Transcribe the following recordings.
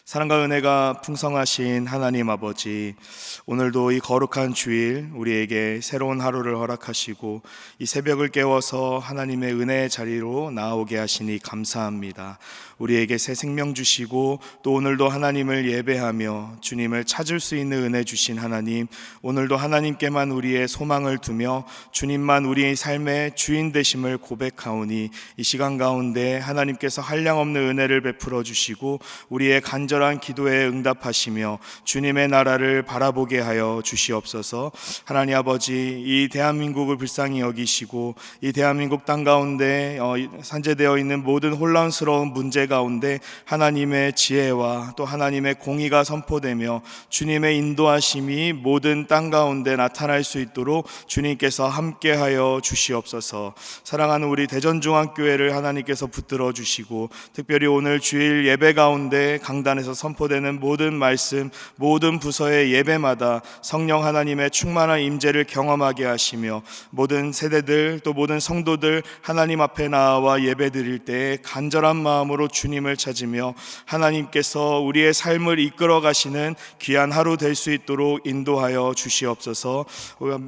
사랑과 은혜가 풍성하신 하나님 아버지, 오늘도 이 거룩한 주일 우리에게 새로운 하루를 허락하시고 이 새벽을 깨워서 하나님의 은혜의 자리로 나아오게 하시니 감사합니다. 우리에게 새 생명 주시고 또 오늘도 하나님을 예배하며 주님을 찾을 수 있는 은혜 주신 하나님, 오늘도 하나님께만 우리의 소망을 두며 주님만 우리의 삶의 주인 되심을 고백하오니 이 시간 가운데 하나님께서 한량없는 은혜를 베풀어 주시고 우리의 간절한 기도에 응답하시며 주님의 나라를 바라보게 하여 주시옵소서. 하나님 아버지, 이 대한민국을 불쌍히 여기시고 이 대한민국 땅 가운데 산재되어 있는 모든 혼란스러운 문제 가운데 하나님의 지혜와 또 하나님의 공의가 선포되며 주님의 인도하심이 모든 땅 가운데 나타날 수 있도록 주님께서 함께하여 주시옵소서. 사랑하는 우리 대전중앙교회를 하나님께서 붙들어 주시고 특별히 오늘 주일 예배 가운데 강단에서 선포되는 모든 말씀, 모든 부서의 예배마다 성령 하나님의 충만한 임재를 경험하게 하시며 모든 세대들 또 모든 성도들 하나님 앞에 나와 예배 드릴 때 간절한 마음으로 주님을 찾으며 하나님께서 우리의 삶을 이끌어 가시는 귀한 하루 될 수 있도록 인도하여 주시옵소서.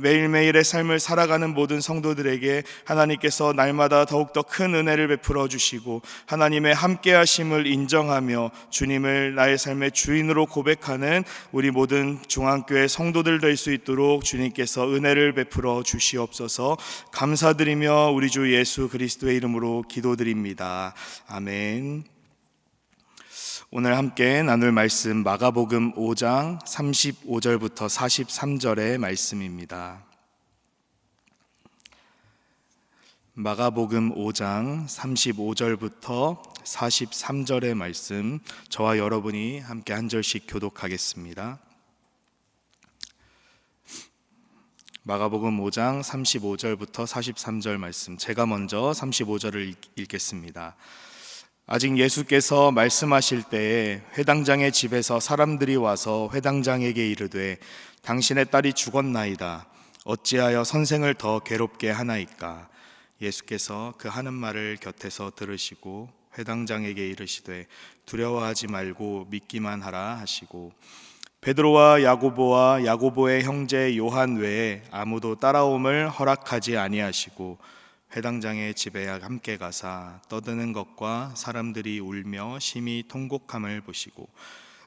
매일매일의 삶을 살아가는 모든 성도들에게 하나님께서 날마다 더욱더 큰 은혜를 베풀어 주시고 하나님의 함께하심을 인정하며 주님을 나의 삶의 주인으로 고백하는 우리 모든 중앙교회 성도들 될 수 있도록 주님께서 은혜를 베풀어 주시옵소서. 감사드리며 우리 주 예수 그리스도의 이름으로 기도드립니다. 아멘. 오늘 함께 나눌 말씀 마가복음 5장 35절부터 43절의 말씀입니다. 마가복음 5장 35절부터 43절의 말씀, 저와 여러분이 함께 한 절씩 교독하겠습니다. 마가복음 5장 35절부터 43절 말씀, 제가 먼저 35절을 읽겠습니다. 아직 예수께서 말씀하실 때에 회당장의 집에서 사람들이 와서 회당장에게 이르되 당신의 딸이 죽었나이다. 어찌하여 선생을 더 괴롭게 하나이까? 예수께서 그 하는 말을 곁에서 들으시고 회당장에게 이르시되 두려워하지 말고 믿기만 하라 하시고 베드로와 야고보의 형제 요한 외에 아무도 따라옴을 허락하지 아니하시고 회당장의 집에 함께 가사 떠드는 것과 사람들이 울며 심히 통곡함을 보시고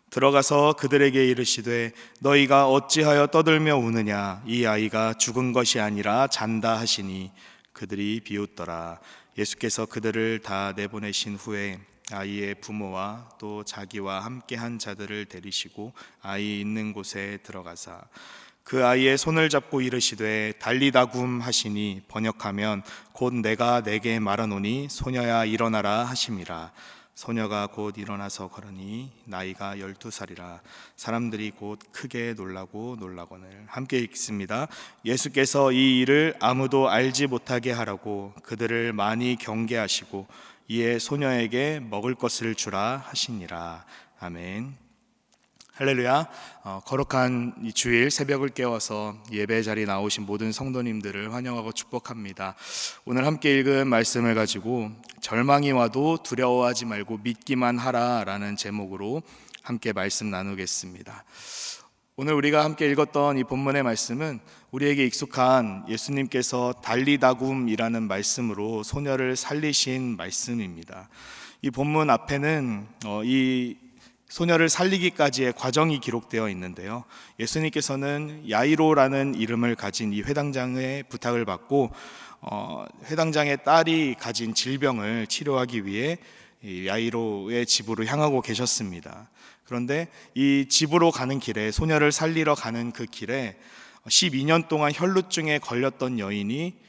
들어가서 그들에게 이르시되 너희가 어찌하여 떠들며 우느냐? 이 아이가 죽은 것이 아니라 잔다 하시니 그들이 비웃더라. 예수께서 그들을 다 내보내신 후에 아이의 부모와 또 자기와 함께한 자들을 데리시고 아이 있는 곳에 들어가사 그 아이의 손을 잡고 이르시되 달리다굼 하시니 번역하면 곧 내가 내게 말하노니 소녀야 일어나라 하심이라. 소녀가 곧 일어나서 걸으니 나이가 12살이라. 사람들이 곧 크게 놀라거늘. 함께 읽습니다. 예수께서 이 일을 아무도 알지 못하게 하라고 그들을 많이 경계하시고 이에 소녀에게 먹을 것을 주라 하시니라. 아멘. 할렐루야. 거룩한 이 주일 새벽을 깨워서 예배 자리에 나오신 모든 성도님들을 환영하고 축복합니다. 오늘 함께 읽은 말씀을 가지고 절망이 와도 두려워하지 말고 믿기만 하라 라는 제목으로 함께 말씀 나누겠습니다. 오늘 우리가 함께 읽었던 이 본문의 말씀은 우리에게 익숙한 예수님께서 달리다굼이라는 말씀으로 소녀를 살리신 말씀입니다. 이 본문 앞에는 이 소녀를 살리기까지의 과정이 기록되어 있는데요. 예수님께서는 야이로라는 이름을 가진 이 회당장의 부탁을 받고 회당장의 딸이 가진 질병을 치료하기 위해 야이로의 집으로 향하고 계셨습니다. 그런데 이 집으로 가는 길에, 소녀를 살리러 가는 그 길에 12년 동안 혈루증에 걸렸던 여인이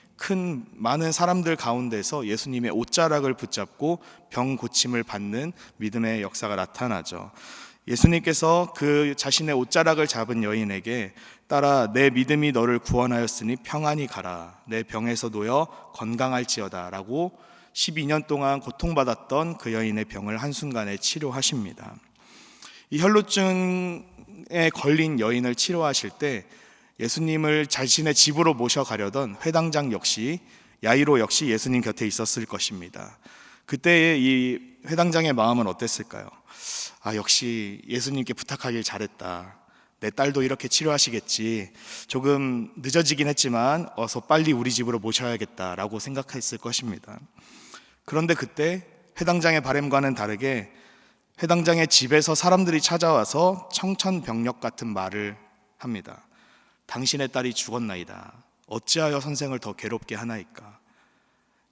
많은 사람들 가운데서 예수님의 옷자락을 붙잡고 병 고침을 받는 믿음의 역사가 나타나죠. 예수님께서 그 자신의 옷자락을 잡은 여인에게 딸아, 내 믿음이 너를 구원하였으니 평안히 가라. 내 병에서 놓여 건강할지어다 라고 12년 동안 고통받았던 그 여인의 병을 한순간에 치료하십니다. 이 혈루증에 걸린 여인을 치료하실 때 예수님을 자신의 집으로 모셔가려던 회당장 역시, 야이로 역시 예수님 곁에 있었을 것입니다. 그때 이 회당장의 마음은 어땠을까요? 역시 예수님께 부탁하길 잘했다. 내 딸도 이렇게 치료하시겠지. 조금 늦어지긴 했지만 어서 빨리 우리 집으로 모셔야겠다라고 생각했을 것입니다. 그런데 그때 회당장의 바람과는 다르게 회당장의 집에서 사람들이 찾아와서 청천벽력 같은 말을 합니다. 당신의 딸이 죽었나이다. 어찌하여 선생을 더 괴롭게 하나이까?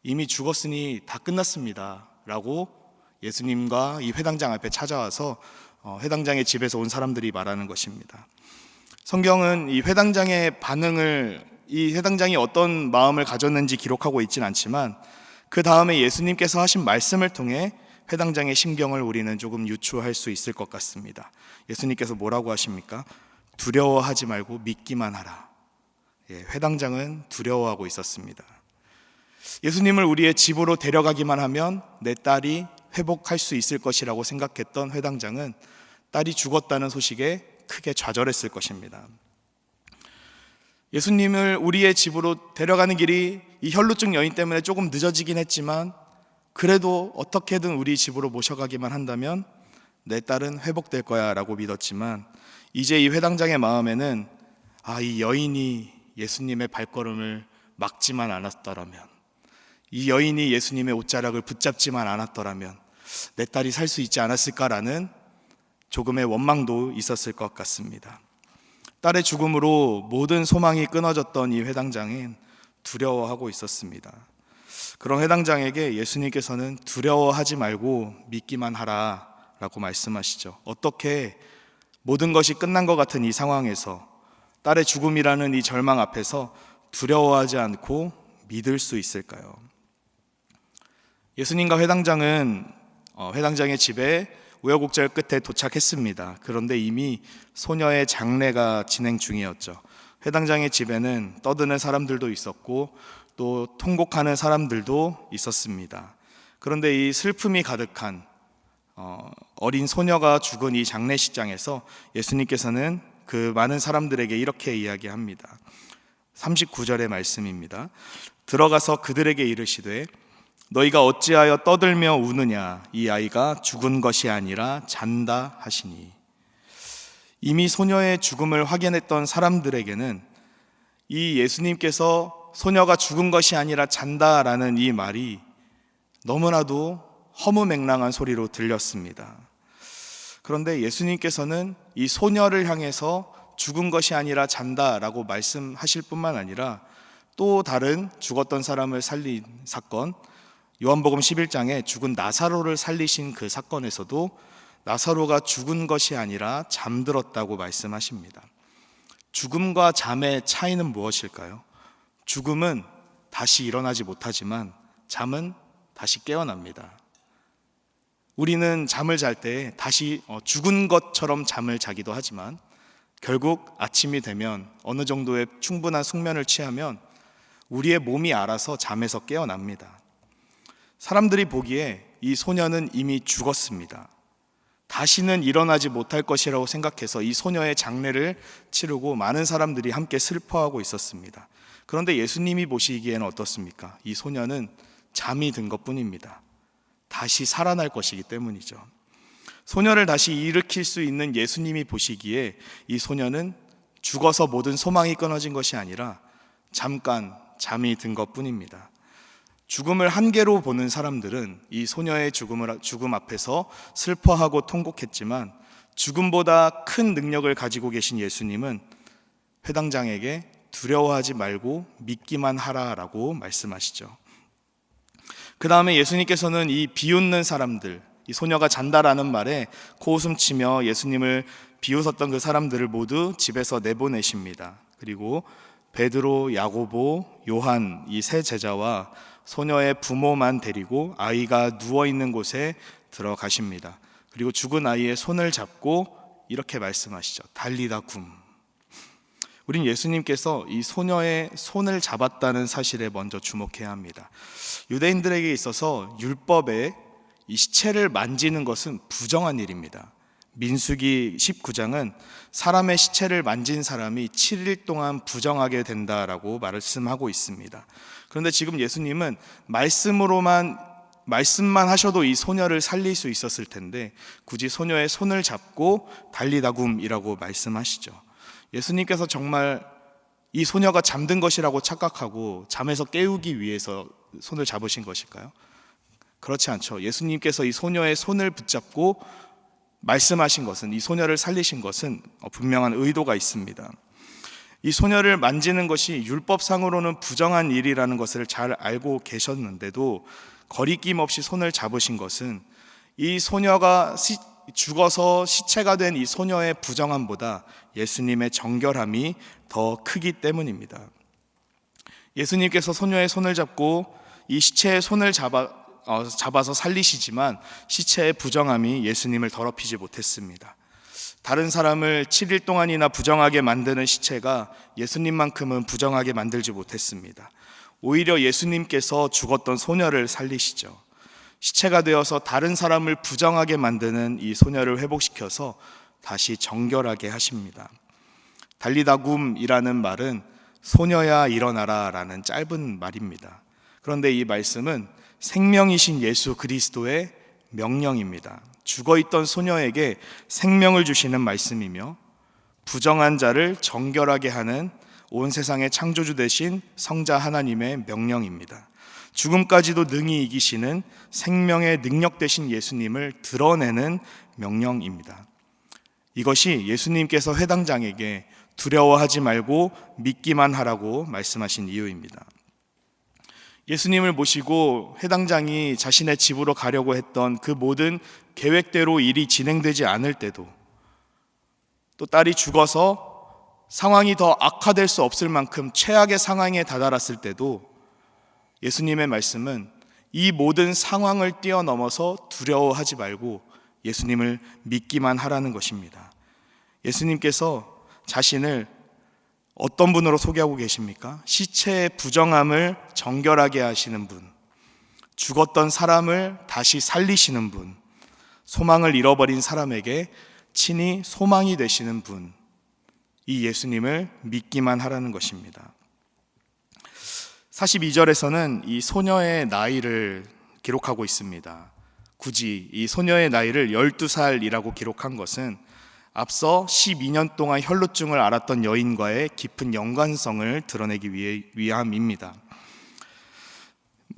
이미 죽었으니 다 끝났습니다 라고 예수님과 이 회당장 앞에 찾아와서 회당장의 집에서 온 사람들이 말하는 것입니다. 성경은 이 회당장의 반응을, 이 회당장이 어떤 마음을 가졌는지 기록하고 있지는 않지만 그 다음에 예수님께서 하신 말씀을 통해 회당장의 심경을 우리는 조금 유추할 수 있을 것 같습니다. 예수님께서 뭐라고 하십니까? 두려워하지 말고 믿기만 하라. 회당장은 두려워하고 있었습니다. 예수님을 우리의 집으로 데려가기만 하면 내 딸이 회복할 수 있을 것이라고 생각했던 회당장은 딸이 죽었다는 소식에 크게 좌절했을 것입니다. 예수님을 우리의 집으로 데려가는 길이 이 혈루증 여인 때문에 조금 늦어지긴 했지만 그래도 어떻게든 우리 집으로 모셔가기만 한다면 내 딸은 회복될 거야 라고 믿었지만 이제 이 회당장의 마음에는 이 여인이 예수님의 발걸음을 막지만 않았더라면, 이 여인이 예수님의 옷자락을 붙잡지만 않았더라면 내 딸이 살 수 있지 않았을까라는 조금의 원망도 있었을 것 같습니다. 딸의 죽음으로 모든 소망이 끊어졌던 이 회당장은 두려워하고 있었습니다. 그런 회당장에게 예수님께서는 두려워하지 말고 믿기만 하라 라고 말씀하시죠. 어떻게 모든 것이 끝난 것 같은 이 상황에서 딸의 죽음이라는 이 절망 앞에서 두려워하지 않고 믿을 수 있을까요? 예수님과 회당장은 회당장의 집에 우여곡절 끝에 도착했습니다. 그런데 이미 소녀의 장례가 진행 중이었죠. 회당장의 집에는 떠드는 사람들도 있었고 또 통곡하는 사람들도 있었습니다. 그런데 이 슬픔이 가득한 어린 소녀가 죽은 이 장례식장에서 예수님께서는 그 많은 사람들에게 이렇게 이야기합니다. 39절의 말씀입니다. 들어가서 그들에게 이르시되 너희가 어찌하여 떠들며 우느냐? 이 아이가 죽은 것이 아니라 잔다 하시니. 이미 소녀의 죽음을 확인했던 사람들에게는 이 예수님께서 소녀가 죽은 것이 아니라 잔다라는 이 말이 너무나도 허무맹랑한 소리로 들렸습니다. 그런데 예수님께서는 이 소녀를 향해서 죽은 것이 아니라 잔다라고 말씀하실 뿐만 아니라 또 다른 죽었던 사람을 살린 사건, 요한복음 11장에 죽은 나사로를 살리신 그 사건에서도 나사로가 죽은 것이 아니라 잠들었다고 말씀하십니다. 죽음과 잠의 차이는 무엇일까요? 죽음은 다시 일어나지 못하지만 잠은 다시 깨어납니다. 우리는 잠을 잘 때 다시 죽은 것처럼 잠을 자기도 하지만 결국 아침이 되면 어느 정도의 충분한 숙면을 취하면 우리의 몸이 알아서 잠에서 깨어납니다. 사람들이 보기에 이 소녀는 이미 죽었습니다. 다시는 일어나지 못할 것이라고 생각해서 이 소녀의 장례를 치르고 많은 사람들이 함께 슬퍼하고 있었습니다. 그런데 예수님이 보시기에는 어떻습니까? 이 소녀는 잠이 든 것뿐입니다. 다시 살아날 것이기 때문이죠. 소녀를 다시 일으킬 수 있는 예수님이 보시기에 이 소녀는 죽어서 모든 소망이 끊어진 것이 아니라 잠깐 잠이 든 것뿐입니다. 죽음을 한계로 보는 사람들은 이 소녀의 죽음 앞에서 슬퍼하고 통곡했지만 죽음보다 큰 능력을 가지고 계신 예수님은 회당장에게 두려워하지 말고 믿기만 하라라고 말씀하시죠. 그 다음에 예수님께서는 이 비웃는 사람들, 이 소녀가 잔다라는 말에 코웃음치며 예수님을 비웃었던 그 사람들을 모두 집에서 내보내십니다. 그리고 베드로, 야고보, 요한 이 세 제자와 소녀의 부모만 데리고 아이가 누워있는 곳에 들어가십니다. 그리고 죽은 아이의 손을 잡고 이렇게 말씀하시죠. 달리다 굼. 우린 예수님께서 이 소녀의 손을 잡았다는 사실에 먼저 주목해야 합니다. 유대인들에게 있어서 율법에 이 시체를 만지는 것은 부정한 일입니다. 민수기 19장은 사람의 시체를 만진 사람이 7일 동안 부정하게 된다라고 말씀하고 있습니다. 그런데 지금 예수님은 말씀으로만 말씀만 하셔도 이 소녀를 살릴 수 있었을 텐데 굳이 소녀의 손을 잡고 달리다굼이라고 말씀하시죠. 예수님께서 정말 이 소녀가 잠든 것이라고 착각하고 잠에서 깨우기 위해서 손을 잡으신 것일까요? 그렇지 않죠. 예수님께서 이 소녀의 손을 붙잡고 말씀하신 것은, 이 소녀를 살리신 것은 분명한 의도가 있습니다. 이 소녀를 만지는 것이 율법상으로는 부정한 일이라는 것을 잘 알고 계셨는데도 거리낌 없이 손을 잡으신 것은 이 소녀가 죽어서 시체가 된 이 소녀의 부정함보다 예수님의 정결함이 더 크기 때문입니다. 예수님께서 소녀의 손을 잡고 이 시체의 손을 잡아서 살리시지만 시체의 부정함이 예수님을 더럽히지 못했습니다. 다른 사람을 7일 동안이나 부정하게 만드는 시체가 예수님만큼은 부정하게 만들지 못했습니다. 오히려 예수님께서 죽었던 소녀를 살리시죠. 시체가 되어서 다른 사람을 부정하게 만드는 이 소녀를 회복시켜서 다시 정결하게 하십니다. 달리다굼이라는 말은 소녀야 일어나라 라는 짧은 말입니다. 그런데 이 말씀은 생명이신 예수 그리스도의 명령입니다. 죽어있던 소녀에게 생명을 주시는 말씀이며 부정한 자를 정결하게 하는 온 세상의 창조주 되신 성자 하나님의 명령입니다. 죽음까지도 능히 이기시는 생명의 능력 되신 예수님을 드러내는 명령입니다. 이것이 예수님께서 회당장에게 두려워하지 말고 믿기만 하라고 말씀하신 이유입니다. 예수님을 모시고 회당장이 자신의 집으로 가려고 했던 그 모든 계획대로 일이 진행되지 않을 때도, 또 딸이 죽어서 상황이 더 악화될 수 없을 만큼 최악의 상황에 다다랐을 때도 예수님의 말씀은 이 모든 상황을 뛰어넘어서 두려워하지 말고 예수님을 믿기만 하라는 것입니다. 예수님께서 자신을 어떤 분으로 소개하고 계십니까? 시체의 부정함을 정결하게 하시는 분, 죽었던 사람을 다시 살리시는 분, 소망을 잃어버린 사람에게 친히 소망이 되시는 분, 이 예수님을 믿기만 하라는 것입니다. 42절에서는 이 소녀의 나이를 기록하고 있습니다. 굳이 이 소녀의 나이를 12살이라고 기록한 것은 앞서 12년 동안 혈루증을 앓았던 여인과의 깊은 연관성을 드러내기 위함입니다.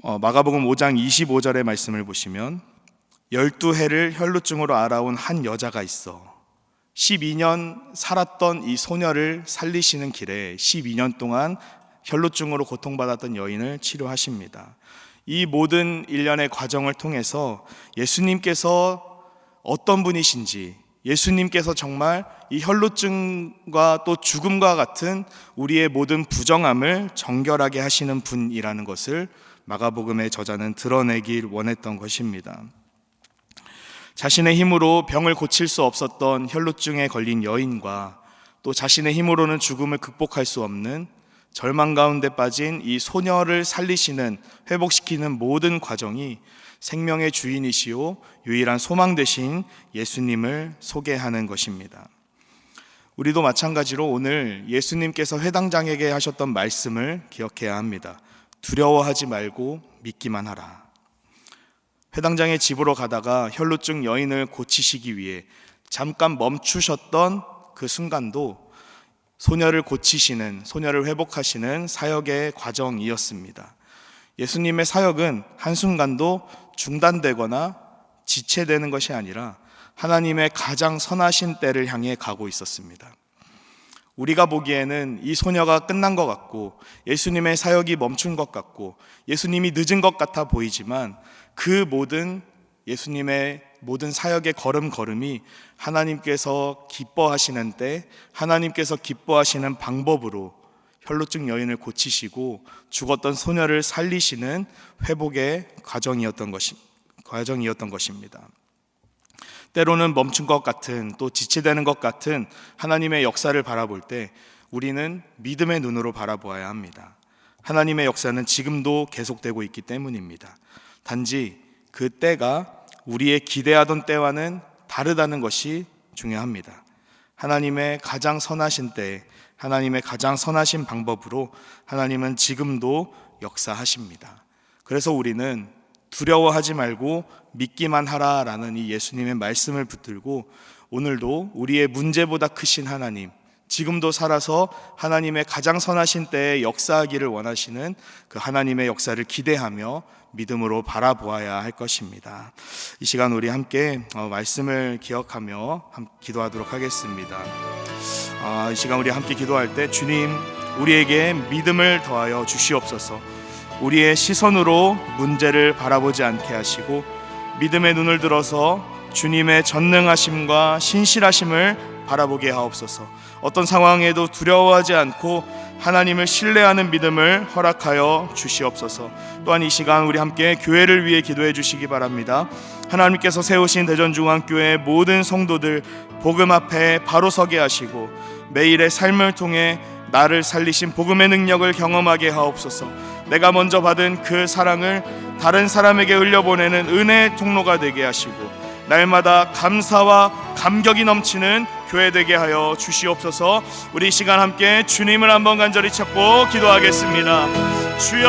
마가복음 5장 25절의 말씀을 보시면 12해를 혈루증으로 앓아온 한 여자가 있어 12년 살았던 이 소녀를 살리시는 길에 12년 동안 혈루증으로 고통받았던 여인을 치료하십니다. 이 모든 일련의 과정을 통해서 예수님께서 어떤 분이신지, 예수님께서 정말 이 혈루증과 또 죽음과 같은 우리의 모든 부정함을 정결하게 하시는 분이라는 것을 마가복음의 저자는 드러내길 원했던 것입니다. 자신의 힘으로 병을 고칠 수 없었던 혈루증에 걸린 여인과 또 자신의 힘으로는 죽음을 극복할 수 없는 절망 가운데 빠진 이 소녀를 살리시는, 회복시키는 모든 과정이 생명의 주인이시오 유일한 소망 되신 예수님을 소개하는 것입니다. 우리도 마찬가지로 오늘 예수님께서 회당장에게 하셨던 말씀을 기억해야 합니다. 두려워하지 말고 믿기만 하라. 회당장의 집으로 가다가 혈루증 여인을 고치시기 위해 잠깐 멈추셨던 그 순간도 소녀를 고치시는, 소녀를 회복하시는 사역의 과정이었습니다. 예수님의 사역은 한순간도 중단되거나 지체되는 것이 아니라 하나님의 가장 선하신 때를 향해 가고 있었습니다. 우리가 보기에는 이 소녀가 끝난 것 같고 예수님의 사역이 멈춘 것 같고 예수님이 늦은 것 같아 보이지만 그 모든 예수님의 모든 사역의 걸음걸음이 하나님께서 기뻐하시는 때, 하나님께서 기뻐하시는 방법으로 혈루증 여인을 고치시고 죽었던 소녀를 살리시는 회복의 과정이었던 것입니다. 때로는 멈춘 것 같은, 또 지체되는 것 같은 하나님의 역사를 바라볼 때 우리는 믿음의 눈으로 바라보아야 합니다. 하나님의 역사는 지금도 계속되고 있기 때문입니다. 단지 그 때가 우리의 기대하던 때와는 다르다는 것이 중요합니다. 하나님의 가장 선하신 때, 하나님의 가장 선하신 방법으로 하나님은 지금도 역사하십니다. 그래서 우리는 두려워하지 말고 믿기만 하라라는 이 예수님의 말씀을 붙들고 오늘도 우리의 문제보다 크신 하나님, 지금도 살아서 하나님의 가장 선하신 때에 역사하기를 원하시는 그 하나님의 역사를 기대하며 믿음으로 바라보아야 할 것입니다. 이 시간 우리 함께 말씀을 기억하며 기도하도록 하겠습니다. 이 시간 우리 함께 기도할 때 주님, 우리에게 믿음을 더하여 주시옵소서. 우리의 시선으로 문제를 바라보지 않게 하시고 믿음의 눈을 들어서 주님의 전능하심과 신실하심을 바라보게 하옵소서. 어떤 상황에도 두려워하지 않고 하나님을 신뢰하는 믿음을 허락하여 주시옵소서. 또한 이 시간 우리 함께 교회를 위해 기도해 주시기 바랍니다. 하나님께서 세우신 대전중앙교회 모든 성도들 복음 앞에 바로 서게 하시고 매일의 삶을 통해 나를 살리신 복음의 능력을 경험하게 하옵소서. 내가 먼저 받은 그 사랑을 다른 사람에게 흘려보내는 은혜의 통로가 되게 하시고 날마다 감사와 감격이 넘치는 교회 되게 하여 주시옵소서. 우리 이 시간 함께 주님을 한번 간절히 찾고 기도하겠습니다. 주여,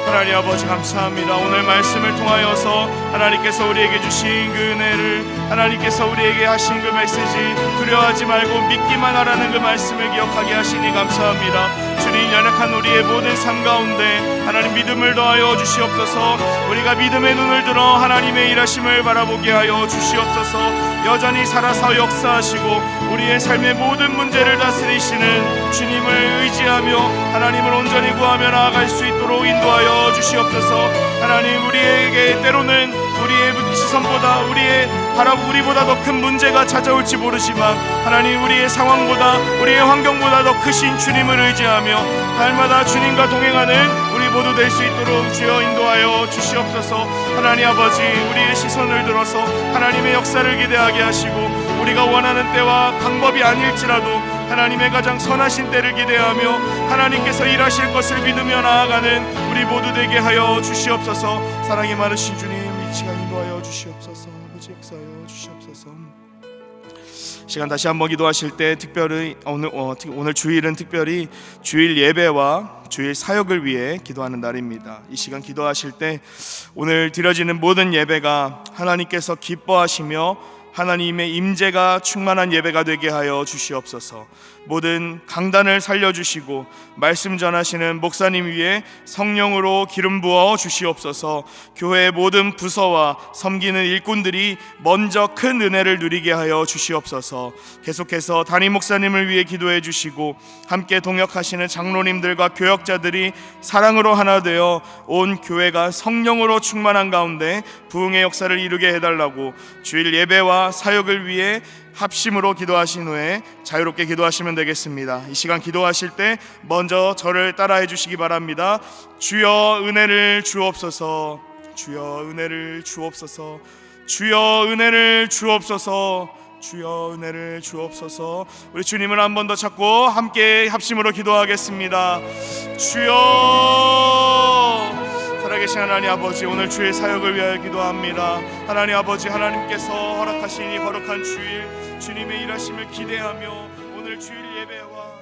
하나님 아버지 감사합니다. 오늘 말씀을 통하여서 하나님께서 우리에게 주신 그 은혜를, 하나님께서 우리에게 하신 그 메시지, 두려워하지 말고 믿기만 하라는 그 말씀을 기억하게 하시니 감사합니다. 주님, 연약한 우리의 모든 삶 가운데 하나님 믿음을 더하여 주시옵소서. 우리가 믿음의 눈을 들어 하나님의 일하심을 바라보게 하여 주시옵소서. 여전히 살아서 역사하시고 우리의 삶의 모든 문제를 다스리시는 주님을 의지하며 하나님을 온전히 구하며 나아갈 수 있도록 인도하여 주시옵소서. 하나님, 우리에게 때로는 우리의 시선보다 우리보다 더 큰 문제가 찾아올지 모르지만 하나님, 우리의 상황보다 우리의 환경보다 더 크신 주님을 의지하며 날마다 주님과 동행하는 우리 모두 될 수 있도록 주여 인도하여 주시옵소서. 하나님 아버지, 우리의 시선을 들어서 하나님의 역사를 기대하게 하시고 우리가 원하는 때와 방법이 아닐지라도 하나님의 가장 선하신 때를 기대하며 하나님께서 일하실 것을 믿으며 나아가는 우리 모두 되게 하여 주시옵소서. 사랑이 많으신 주님, 이 시간 인도하여 주시옵소서. 아버지, 역사하여 주시옵소서. 시간 다시 한번 기도하실 때 특별히 오늘 주일은 특별히 주일 예배와 주일 사역을 위해 기도하는 날입니다. 이 시간 기도하실 때 오늘 드려지는 모든 예배가 하나님께서 기뻐하시며 하나님의 임재가 충만한 예배가 되게 하여 주시옵소서. 모든 강단을 살려주시고 말씀 전하시는 목사님 위에 성령으로 기름 부어 주시옵소서. 교회의 모든 부서와 섬기는 일꾼들이 먼저 큰 은혜를 누리게 하여 주시옵소서. 계속해서 담임 목사님을 위해 기도해 주시고 함께 동역하시는 장로님들과 교역자들이 사랑으로 하나 되어 온 교회가 성령으로 충만한 가운데 부흥의 역사를 이루게 해달라고 주일 예배와 사역을 위해 합심으로 기도하신 후에 자유롭게 기도하시면 되겠습니다. 이 시간 기도하실 때 먼저 저를 따라해 주시기 바랍니다. 주여 은혜를 주옵소서. 주여 은혜를 주옵소서. 주여 은혜를 주옵소서. 주여 은혜를 주옵소서. 우리 주님을 한 번 더 찾고 함께 합심으로 기도하겠습니다. 주여, 살아계신 하나님 아버지, 오늘 주의 사역을 위하여 기도합니다. 하나님 아버지, 하나님께서 허락하신 이 거룩한 주일, 주님의 일하심을 기대하며 오늘 주일 예배와